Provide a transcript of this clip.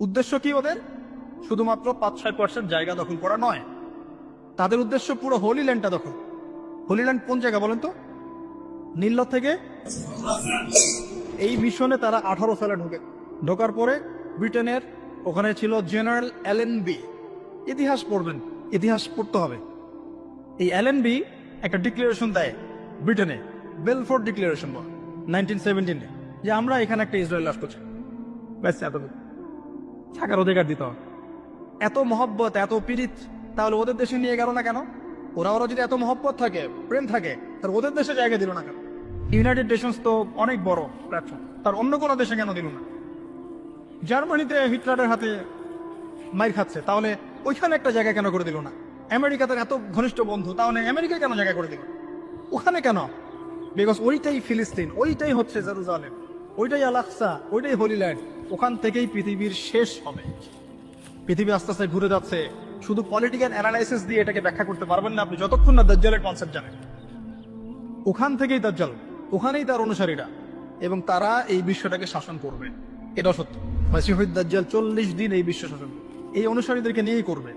উদ্দেশ্য কি ওদের? শুধুমাত্র 5-6% জায়গা দখল করা নয়, তাদের উদ্দেশ্য পুরো হোলি ল্যান্ডটা দখল। হোলি ল্যান্ড কোন জায়গা বলেন তো? নীল নদ থেকে এই মিশনে তারা 18 সালে ঢোকার পরে ব্রিটেনের ওখানে ছিল জেনারেল এলএনবি। ইতিহাস পড়বেন, ইতিহাস পড়তে হবে। এই এলএনবি একটা ডিক্লারেশন দেয় ব্রিটেনে, বেলফোর্ড ডিক্লারেশন বলে 1917-এ, যে আমরা এখানে একটা ইসরায়েল রাষ্ট্র চাই। ব্যাস এতটুকু থাকার অধিকার দিতে হবে। এত মহব্বত, এত পীড়িত, তাহলে ওদের দেশে নিয়ে গেল না কেন? ওরা যদি এত মহব্বত থাকে, প্রেম থাকে, তাহলে ওদের দেশে জায়গা দিল না কেন? ইউনাইটেড নেশনস তো অনেক বড় প্ল্যাটফর্ম, তার অন্য কোনো দেশে কেন দিল না? জার্মানিতে হিটলারের হাতে মাইর খাচ্ছে, তাহলে ওইখানে একটা জায়গা কেন করে দিল না? আমেরিকা তার এত ঘনিষ্ঠ বন্ধু, তাহলে আমেরিকা কেন জায়গা করে দিল? ওখানে কেন? বিকজ ওইটাই ফিলিস্তিন, ওইটাই হচ্ছে জেরুজালেম, ওইটাই আল আকসা, ওইটাই হোলি ল্যান্ড। ওখান থেকেই পৃথিবীর শেষ হবে। পৃথিবী আস্তে আস্তে ঘুরে যাচ্ছে। শুধু পলিটিক্যাল অ্যানালাইসিস দিয়ে এটাকে ব্যাখ্যা করতে পারবেন না আপনি, যতক্ষণ না দাজ্জালের কনসেপ্ট জানেন। ওখান থেকেই দাজ্জাল, ওখানেই তার অনুসারীরা, এবং তারা এই বিশ্বটাকে শাসন করবে। এটা সত্য। মাসিহুদ দাজ্জাল 40 দিন এই বিশ্ব শাসন এই অনুসারীদেরকে নিয়েই করবে।